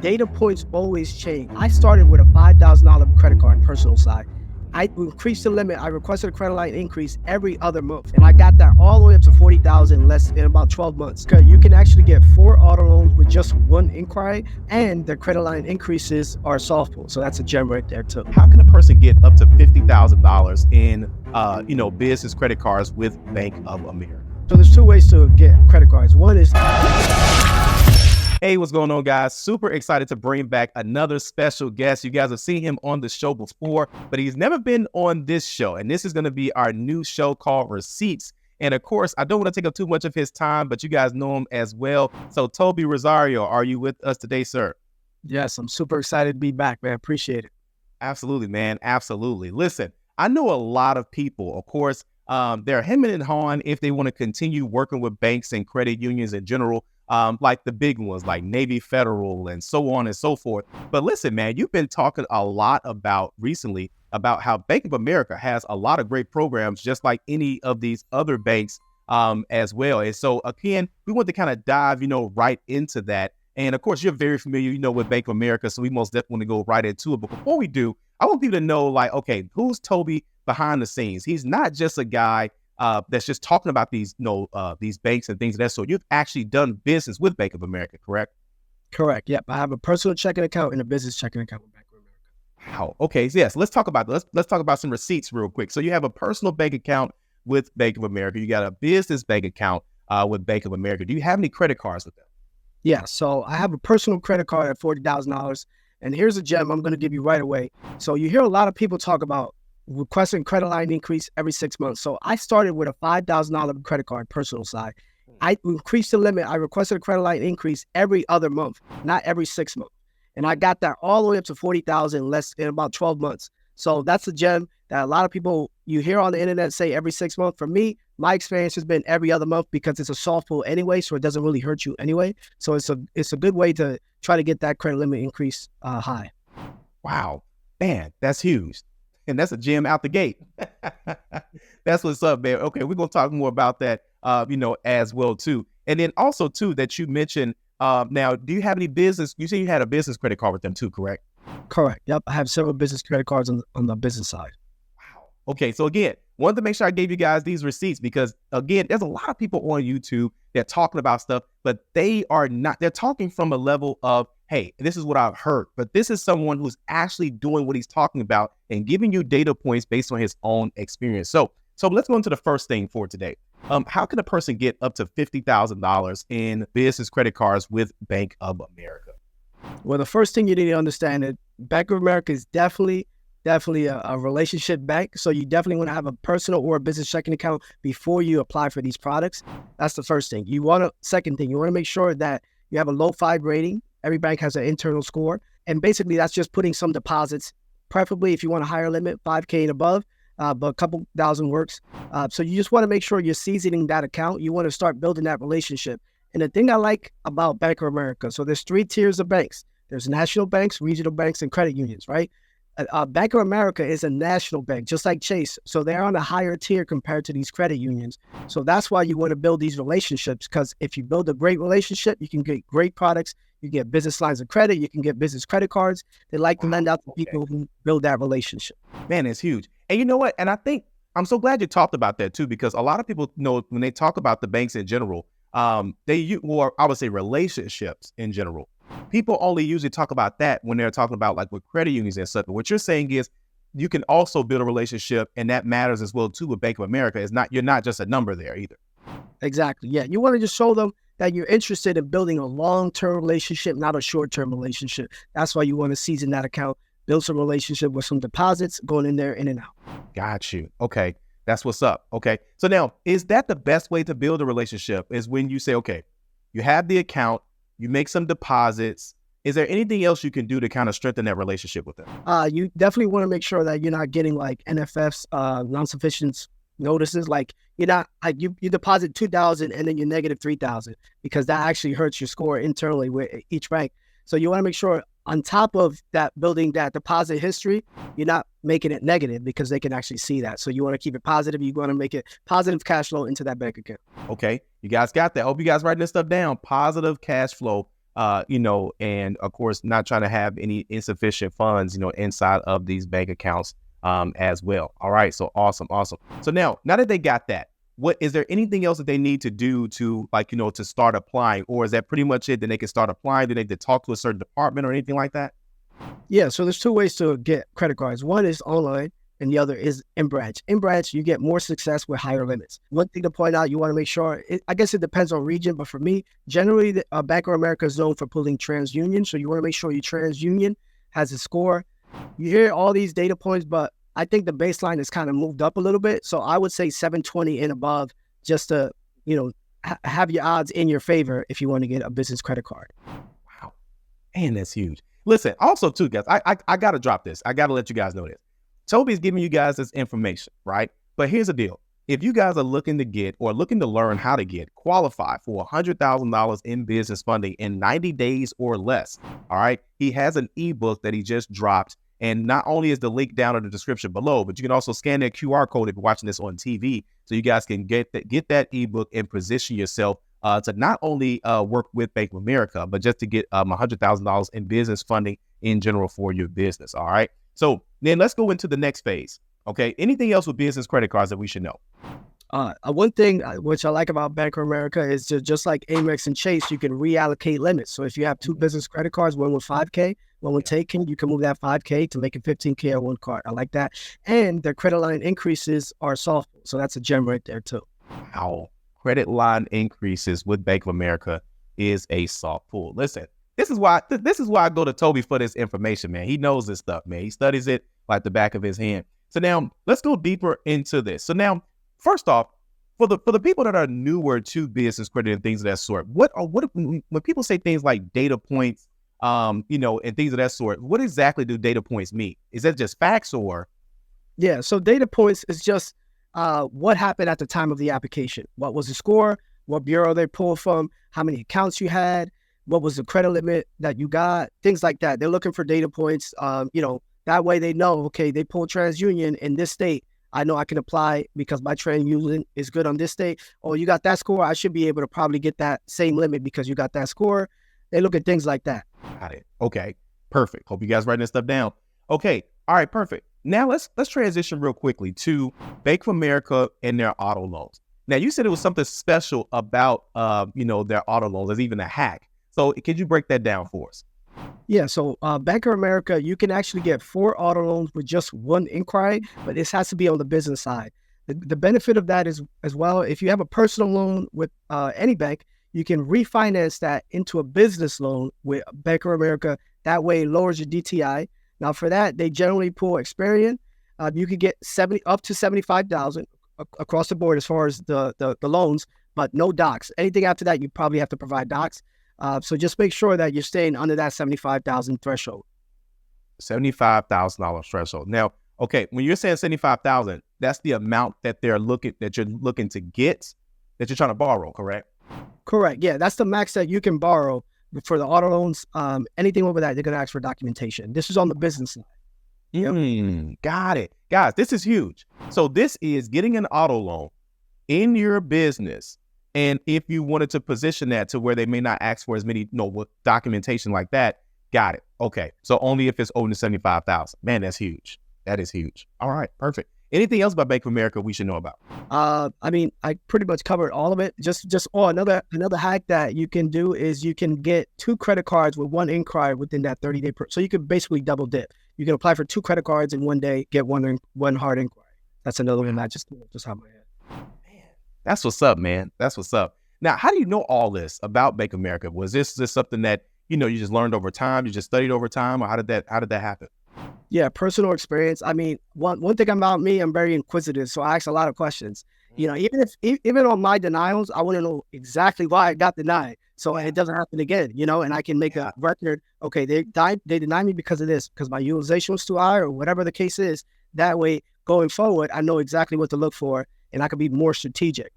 Data points always change. I started with a $5,000 credit card, personal side. I increased the limit. I requested a credit line increase every other month, and I got that all the way up to 40,000 less in about 12 months. You can actually get 4 auto loans with just one inquiry, and the credit line increases are solvable. So that's a gem right there too. How can a person get up to $50,000 in, business credit cards with Bank of America? So there's 2 ways to get credit cards. One is Hey, what's going on, guys? Super excited to bring back another special guest. You guys have seen him on the show before, but he's never been on this show. And this is going to be our new show called Receipts. And of course, I don't want to take up too much of his time, but you guys know him as well. So Toby Rosario, are you with us today, sir? Yes, I'm super excited to be back, man. Appreciate it. Absolutely, man. Absolutely. Listen, I know a lot of people, of course, they're hemming and hawing if they want to continue working with banks and credit unions in general. Like the big ones like Navy Federal and so on and so forth. But listen, man, you've been talking a lot about recently about how Bank of America has a lot of great programs, just like any of these other banks as well. And so again, we want to kind of dive, right into that. And of course, you're very familiar, with Bank of America. So we most definitely want to go right into it. But before we do, I want people to know, like, okay, who's Toby behind the scenes? He's not just a guy that's just talking about these, these banks and things of that sort. You've actually done business with Bank of America, correct? Correct. Yep. I have a personal checking account and a business checking account with Bank of America. Wow. Okay. So yes, let's talk about let's talk about some receipts real quick. So you have a personal bank account with Bank of America. You got a business bank account with Bank of America. Do you have any credit cards with them? Yeah. So I have a personal credit card at $40,000. And here's a gem I'm going to give you right away. So you hear a lot of people talk about requesting credit line increase every 6 months. So I started with a $5,000 credit card, personal side. I increased the limit. I requested a credit line increase every other month, not every 6 months. And I got that all the way up to 40,000 less in about 12 months. So that's a gem that a lot of people you hear on the internet say every 6 months. For me, my experience has been every other month because it's a soft pull anyway, so it doesn't really hurt you anyway. So it's a good way to try to get that credit limit increase high. Wow, man, that's huge. And that's a gem out the gate. That's what's up, man. Okay, we're going to talk more about that, as well, too. And then also, too, that you mentioned, now, do you have any business? You say you had a business credit card with them, too, correct? Correct. Yep. I have several business credit cards on the business side. Wow. Okay, so again, wanted to make sure I gave you guys these receipts because, again, there's a lot of people on YouTube that are talking about stuff, but they're talking from a level of, hey, this is what I've heard, but this is someone who's actually doing what he's talking about and giving you data points based on his own experience. So let's go into the first thing for today. How can a person get up to $50,000 in business credit cards with Bank of America? Well, the first thing you need to understand is Bank of America is definitely a relationship bank. So you definitely want to have a personal or a business checking account before you apply for these products. That's the first thing. Second thing, you want to make sure that you have a low 5 rating. Every bank has an internal score. And basically that's just putting some deposits, preferably if you want a higher limit, 5K and above, but a couple thousand works. So you just want to make sure you're seasoning that account. You want to start building that relationship. And the thing I like about Bank of America, so there's 3 tiers of banks. There's national banks, regional banks, and credit unions, right? Bank of America is a national bank, just like Chase. So they're on a higher tier compared to these credit unions. So that's why you want to build these relationships, because if you build a great relationship, you can get great products. You get business lines of credit. You can get business credit cards. They like to lend out to people who build that relationship. Man, it's huge. And you know what? And I think I'm so glad you talked about that, too, because a lot of people know when they talk about the banks in general, I would say relationships in general. People only usually talk about that when they're talking about like with credit unions and stuff. But what you're saying is you can also build a relationship, and that matters as well too with Bank of America. You're not just a number there either. Exactly. Yeah. You want to just show them that you're interested in building a long-term relationship, not a short-term relationship. That's why you want to season that account, build some relationship with some deposits going in there, in and out. Got you. Okay. That's what's up. Okay. So now, is that the best way to build a relationship is when you say, okay, you have the account, you make some deposits. Is there anything else you can do to kind of strengthen that relationship with them? You definitely want to make sure that you're not getting like NFF's non-sufficient notices. Like you're not like you deposit 2,000 and then you're negative 3,000, because that actually hurts your score internally with each bank. So you want to make sure on top of that, building that deposit history, you're not making it negative, because they can actually see that. So you want to keep it positive. You want to make it positive cash flow into that bank account. Okay. You guys got that. Hope you guys writing this stuff down. Positive cash flow and of course, not trying to have any insufficient funds, inside of these bank accounts as well. All right. So awesome. So now that they got that, what is there anything else that they need to do to to start applying, or is that pretty much it? Then they can start applying. Do they need to talk to a certain department or anything like that? Yeah, so there's two ways to get credit cards. One is online and the other is in branch. In branch, you get more success with higher limits. One thing to point out, you want to make sure, I guess it depends on region, but for me, generally, Bank of America is known for pulling TransUnion. So you want to make sure your TransUnion has a score. You hear all these data points, but I think the baseline has kind of moved up a little bit. So I would say 720 and above just to, have your odds in your favor if you want to get a business credit card. Wow. Man, that's huge. Listen, also too, guys, I got to drop this. I got to let you guys know this. Toby's giving you guys this information, right? But here's the deal. If you guys are looking to learn how to qualify for $100,000 in business funding in 90 days or less, all right, he has an ebook that he just dropped. And not only is the link down in the description below, but you can also scan that QR code if you're watching this on TV, so you guys can get that ebook and position yourself to not only work with Bank of America, but just to get $100,000 in business funding in general for your business. All right. So then let's go into the next phase. Okay. Anything else with business credit cards that we should know? One thing which I like about Bank of America is just like Amex and Chase, you can reallocate limits. So if you have two business credit cards, one with 5K, one with 10K, you can move that 5K to make it 15K on one card. I like that. And their credit line increases are soft. So that's a gem right there too. Wow. Credit line increases with Bank of America is a soft pull. Listen, this is why I go to Toby for this information, man. He knows this stuff, man. He studies it like the back of his hand. So now let's go deeper into this. So now, first off, for the people that are newer to business credit and things of that sort, when people say things like data points, and things of that sort, what exactly do data points mean? Is that just facts or? Yeah, so data points is just what happened at the time of the application. What was the score? What bureau they pulled from? How many accounts you had? What was the credit limit that you got? Things like that. They're looking for data points. That way they know, okay, they pulled TransUnion in this state. I know I can apply because my TransUnion is good on this state. Oh, you got that score? I should be able to probably get that same limit because you got that score. They look at things like that. Got it. Okay, perfect. Hope you guys writing this stuff down. Okay, all right, perfect. Now let's transition real quickly to Bank of America and their auto loans. Now you said it was something special about their auto loans. There's even a hack. So could you break that down for us? Yeah, so Bank of America, you can actually get 4 auto loans with just one inquiry, but this has to be on the business side. The benefit of that is as well, if you have a personal loan with any bank, you can refinance that into a business loan with Bank of America. That way it lowers your DTI. Now for that, they generally pull Experian. You could get up to $75,000 across the board as far as the loans, but no docs. Anything after that, you probably have to provide docs. So just make sure that you're staying under that $75,000 threshold. $75,000 threshold. Now, okay, when you're saying $75,000, that's the amount that you're looking to get, that you're trying to borrow, correct? Correct. Yeah, that's the max that you can borrow for the auto loans. Anything over that, they're going to ask for documentation. This is on the business side. Yep. Got it. Guys, this is huge. So this is getting an auto loan in your business. And if you wanted to position that to where they may not ask for as many documentation like that, got it. Okay. So only if it's over $75,000. Man, that's huge. That is huge. All right. Perfect. Anything else about Bank of America we should know about? I pretty much covered all of it. Another hack that you can do is you can get 2 credit cards with one inquiry within that 30-day. So you could basically double dip. You can apply for 2 credit cards in one day, get one hard inquiry. That's another one that just out my head. That's what's up, man. That's what's up. Now, how do you know all this about Bank of America? Was this just something that, you just learned over time? You just studied over time? Or how did that happen? Yeah, personal experience. I mean, one thing about me, I'm very inquisitive. So I ask a lot of questions. Even on my denials, I want to know exactly why I got denied. So it doesn't happen again, and I can make a record. Okay, they denied me because of this, because my utilization was too high or whatever the case is. That way, going forward, I know exactly what to look for and I can be more strategic.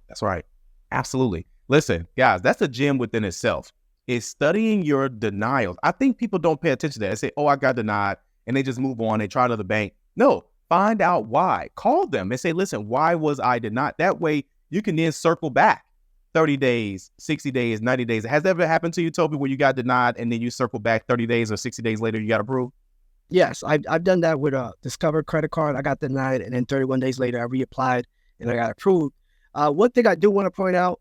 That's right. Absolutely. Listen, guys, that's a gem within itself. Is studying your denials. I think people don't pay attention to that. They say, oh, I got denied, and they just move on. They try another bank. No, find out why. Call them and say, listen, why was I denied? That way you can then circle back 30 days, 60 days, 90 days. Has that ever happened to you, Toby, where you got denied and then you circle back 30 days or 60 days later, you got approved? Yes, I've done that with a Discover credit card. I got denied, and then 31 days later, I reapplied and I got approved. One thing I do want to point out,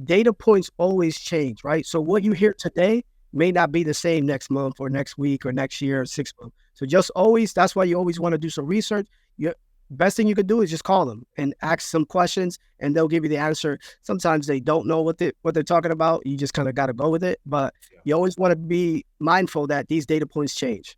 data points always change, right? So what you hear today may not be the same next month or next week or next year or 6 months. So just always, that's why you always want to do some research. Your best thing you can do is just call them and ask some questions, and they'll give you the answer. Sometimes they don't know what they're talking about. You just kind of got to go with it. But you always want to be mindful that these data points change.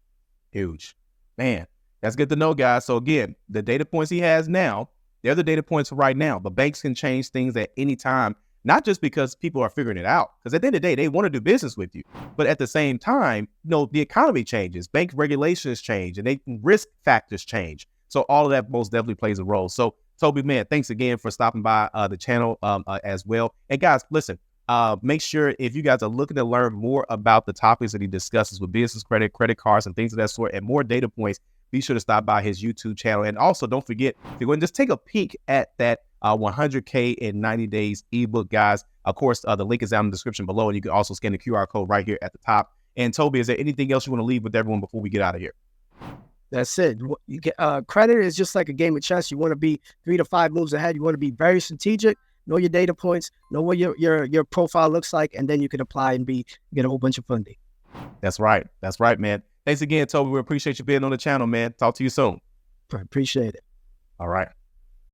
Huge. Man, that's good to know, guys. So again, the data points he has now, they're the data points for right now. But banks can change things at any time, not just because people are figuring it out. Because at the end of the day, they want to do business with you. But at the same time, the economy changes, bank regulations change, and risk factors change. So all of that most definitely plays a role. So Toby, man, thanks again for stopping by the channel as well. And guys, listen, make sure if you guys are looking to learn more about the topics that he discusses with business credit, credit cards, and things of that sort, and more data points, be sure to stop by his YouTube channel. And also don't forget to go and just take a peek at that 100K in 90 days ebook, guys. Of course, the link is down in the description below, and you can also scan the QR code right here at the top. And Toby, is there anything else you want to leave with everyone before we get out of here? That's it. You get, credit is just like a game of chess. You want to be 3 to 5 moves ahead. You want to be very strategic. Know your data points. Know what your profile looks like, and then you can apply and get a whole bunch of funding. That's right. That's right, man. Thanks again, Toby. We appreciate you being on the channel, man. Talk to you soon. I appreciate it. All right.